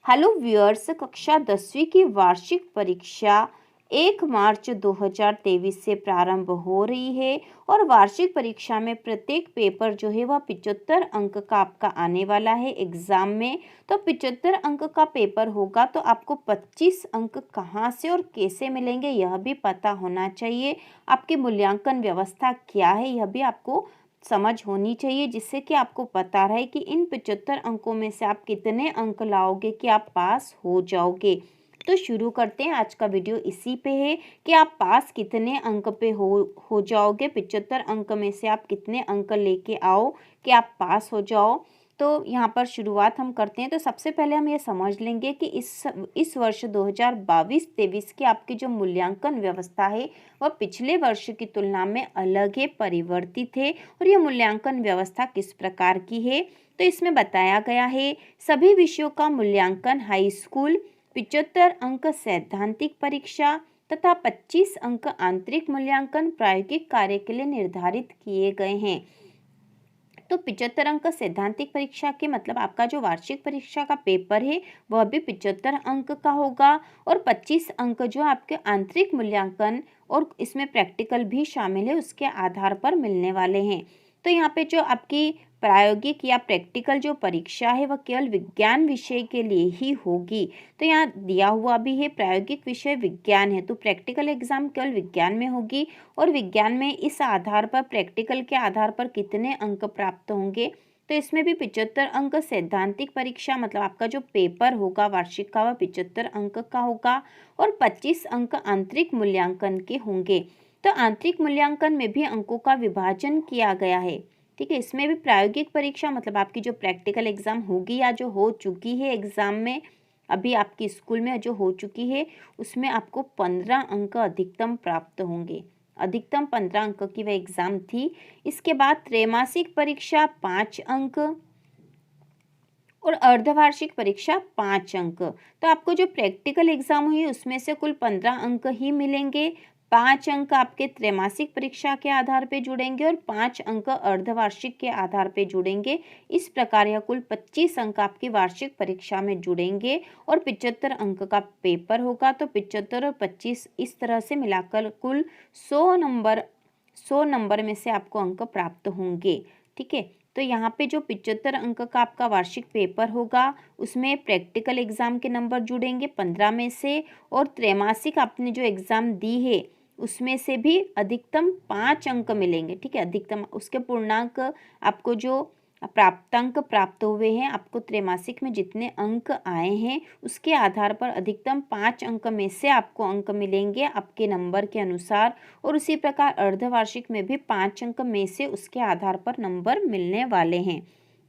Hello viewers, कक्षा 10वीं की वार्षिक परीक्षा 1 मार्च 2023 से प्रारंभ हो रही है और वार्षिक परीक्षा में प्रत्येक पेपर जो है वह 75 अंक का आपका आने वाला है एग्जाम में। तो 75 अंक का पेपर होगा तो आपको 25 अंक कहाँ से और कैसे मिलेंगे यह भी पता होना चाहिए। आपकी मूल्यांकन व्यवस्था क्या है यह भी आपको समझ होनी चाहिए, जिससे कि आपको पता रहे कि इन 75 अंकों में से आप कितने अंक लाओगे कि आप पास हो जाओगे। तो शुरू करते हैं। आज का वीडियो इसी पे है कि आप पास कितने अंक पे हो जाओगे। 75 अंक में से आप कितने अंक लेके आओ कि आप पास हो जाओ। तो यहाँ पर शुरुआत हम करते हैं। तो सबसे पहले हम ये समझ लेंगे कि इस वर्ष 2022-23 की आपकी जो मूल्यांकन व्यवस्था है वह पिछले वर्ष की तुलना में अलग है, परिवर्तित है। और ये मूल्यांकन व्यवस्था किस प्रकार की है तो इसमें बताया गया है सभी विषयों का मूल्यांकन हाई स्कूल, 75 अंक सैद्धांतिक परीक्षा तथा 25 अंक आंतरिक मूल्यांकन प्रायोगिक कार्य के लिए निर्धारित किए गए हैं। तो 75 अंक सैद्धांतिक परीक्षा के मतलब आपका जो वार्षिक परीक्षा का पेपर है वह भी 75 अंक का होगा और 25 अंक जो आपके आंतरिक मूल्यांकन और इसमें प्रैक्टिकल भी शामिल है उसके आधार पर मिलने वाले हैं। तो यहाँ पे जो आपकी प्रायोगिक या प्रैक्टिकल जो परीक्षा है वह केवल विज्ञान विषय के लिए ही होगी। तो यहाँ दिया हुआ भी है प्रायोगिक विषय विज्ञान है तो प्रैक्टिकल एग्जाम केवल विज्ञान में होगी। और विज्ञान में इस आधार पर प्रैक्टिकल के आधार पर कितने अंक प्राप्त होंगे तो इसमें भी 75 अंक सैद्धांतिक परीक्षा मतलब आपका जो पेपर होगा वार्षिक का वह 75 अंक का होगा और 25 अंक आंतरिक मूल्यांकन के होंगे। तो आंतरिक मूल्यांकन में भी अंकों का विभाजन किया गया है। ठीक है, इसमें भी प्रायोगिक परीक्षा मतलब आपकी जो प्रैक्टिकल एग्जाम होगी या जो हो चुकी है एग्जाम में अभी आपकी स्कूल में जो हो चुकी है उसमें आपको 15 अंक अधिकतम प्राप्त होंगे। अधिकतम 15 अंक की वह एग्जाम थी। इसके बाद त्रैमासिक परीक्षा 5 अंक और अर्धवार्षिक परीक्षा 5 अंक। तो आपको जो प्रैक्टिकल एग्जाम हुई उसमें से कुल 15 अंक ही मिलेंगे। 5 अंक आपके त्रैमासिक परीक्षा के आधार पे जुड़ेंगे और 5 अंक अर्धवार्षिक के आधार पे जुड़ेंगे। इस प्रकार यह कुल 25 अंक आपकी वार्षिक परीक्षा में जुड़ेंगे और 75 अंक का पेपर होगा। तो 75 और 25 इस तरह से मिलाकर कुल 100 नंबर में से आपको अंक प्राप्त होंगे। ठीक है, तो यहाँ पे जो 75 अंक का आपका वार्षिक पेपर होगा उसमें प्रैक्टिकल एग्जाम के नंबर जुड़ेंगे 15 में से और त्रैमासिक आपने जो एग्जाम दी है उसमें से भी अधिकतम 5 अंक मिलेंगे। ठीक है, अधिकतम उसके पूर्णांक आपको जो प्राप्तांक प्राप्त हुए हैं आपको त्रैमासिक में जितने अंक आए हैं उसके आधार पर अधिकतम 5 अंक में से आपको अंक मिलेंगे आपके नंबर के अनुसार। और उसी प्रकार अर्धवार्षिक में भी 5 अंक में से उसके आधार पर नंबर मिलने वाले हैं।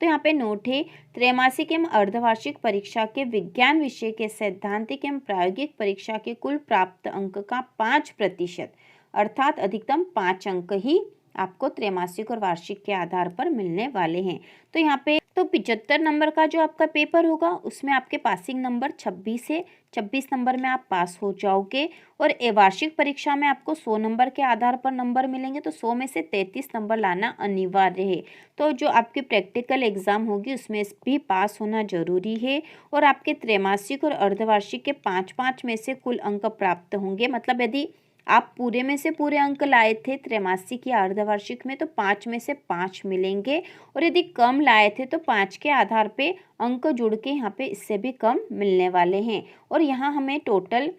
तो यहाँ पे नोट है त्रैमासिक एवं अर्धवार्षिक परीक्षा के विज्ञान विषय के सैद्धांतिक एवं प्रायोगिक परीक्षा के कुल प्राप्त अंक का 5% अर्थात अधिकतम 5 अंक ही आपको त्रैमासिक और वार्षिक के आधार पर मिलने वाले हैं। तो यहाँ पे तो 75 नंबर का जो आपका पेपर होगा उसमें आपके पासिंग नंबर 26 है। 26 नंबर में आप पास हो जाओगे और वार्षिक परीक्षा में आपको 100 नंबर के आधार पर नंबर मिलेंगे तो 100 में से 33 नंबर लाना अनिवार्य है। तो जो आपकी प्रैक्टिकल एग्जाम होगी उसमें भी पास होना जरूरी है। और आपके त्रैमासिक और अर्धवार्षिक के 5-5 में से कुल अंक प्राप्त होंगे। मतलब यदि आप पूरे में से पूरे अंक लाए थे त्रैमासिक या अर्धवार्षिक में तो 5 में से 5 मिलेंगे और यदि कम लाए थे तो 5 के आधार पे अंक जुड़ के यहाँ पे इससे भी कम मिलने वाले हैं। और यहाँ हमें टोटल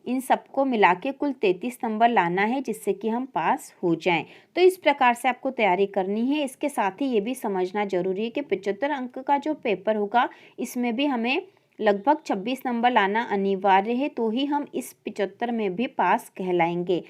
इन सबको मिला के कुल 33 नंबर लाना है जिससे कि हम पास हो जाएं। तो इस प्रकार से आपको तैयारी करनी है। इसके साथ ही ये भी समझना जरूरी है कि 75 अंक का जो पेपर होगा इसमें भी हमें लगभग 26 नंबर लाना अनिवार्य है तो ही हम इस 75 में भी पास कहलाएंगे।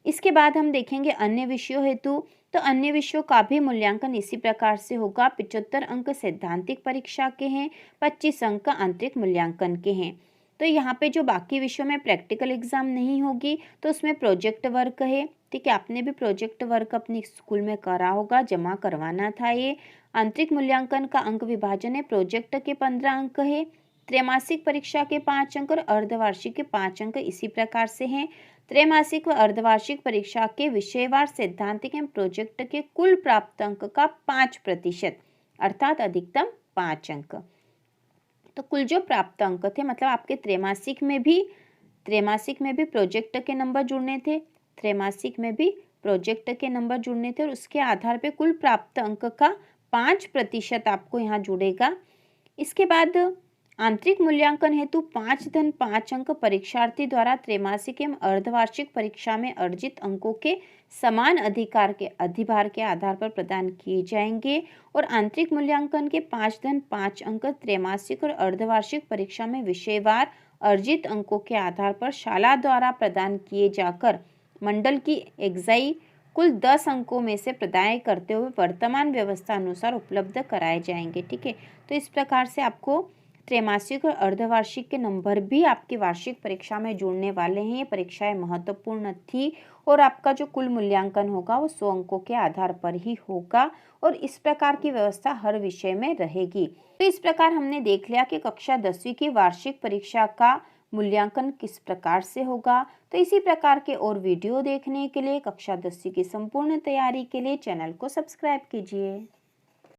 इसके बाद हम देखेंगे अन्य विषयों हेतु। तो अन्य विषयों का भी मूल्यांकन इसी प्रकार से होगा। 75 अंक सैद्धांतिक परीक्षा के हैं, 25 अंक आंतरिक मूल्यांकन के हैं। तो यहाँ पे जो बाकी विषयों में प्रैक्टिकल एग्जाम नहीं होगी तो उसमें प्रोजेक्ट वर्क है। ठीक है, आपने भी प्रोजेक्ट वर्क अपने स्कूल में करा होगा, जमा करवाना था ये। आंतरिक मूल्यांकन का अंक विभाजन है, प्रोजेक्ट के 15 अंक है, त्रैमासिक परीक्षा के 5 अंक और अर्धवार्षिक के 5 अंक इसी प्रकार से हैं। त्रैमासिक व अर्धवार्षिक परीक्षा के विषयवार सैद्धांतिक एवं प्रोजेक्ट के कुल प्राप्त अंक का 5% अर्थात अधिकतम 5 अंक। तो कुल जो प्राप्त अंक थे, मतलब आपके त्रैमासिक में भी प्रोजेक्ट के नंबर जुड़ने थे, त्रैमासिक में भी प्रोजेक्ट के नंबर जुड़ने थे, और उसके आधार पे कुल प्राप्त अंक का 5% आपको यहाँ जुड़ेगा। इसके बाद आंतरिक मूल्यांकन हेतु 5/5 अंक परीक्षार्थी द्वारा त्रैमासिक एवं अर्धवार्षिक परीक्षा में अर्जित अंकों के समान अधिभार के आधार पर प्रदान किए जाएंगे, और आंतरिक मूल्यांकन के 5/5 अंक त्रैमासिक और अर्धवार्षिक परीक्षा में विषयवार अर्जित अंकों के आधार पर शाला द्वारा प्रदान किए जाकर मंडल की एक्साई कुल 10 अंकों में से प्रदान करते हुए वर्तमान व्यवस्था अनुसार उपलब्ध कराए जाएंगे। ठीक है, तो इस प्रकार से आपको त्रैमासिक और अर्धवार्षिक के नंबर भी आपकी वार्षिक परीक्षा में जुड़ने वाले हैं। ये परीक्षाएं महत्वपूर्ण थी, और आपका जो कुल मूल्यांकन होगा वो 100 अंकों के आधार पर ही होगा, और इस प्रकार की व्यवस्था हर विषय में रहेगी। तो इस प्रकार हमने देख लिया कि कक्षा 10वीं की वार्षिक परीक्षा का मूल्यांकन किस प्रकार से होगा। तो इसी प्रकार के और वीडियो देखने के लिए, कक्षा 10वीं की संपूर्ण तैयारी के लिए चैनल को सब्सक्राइब कीजिए।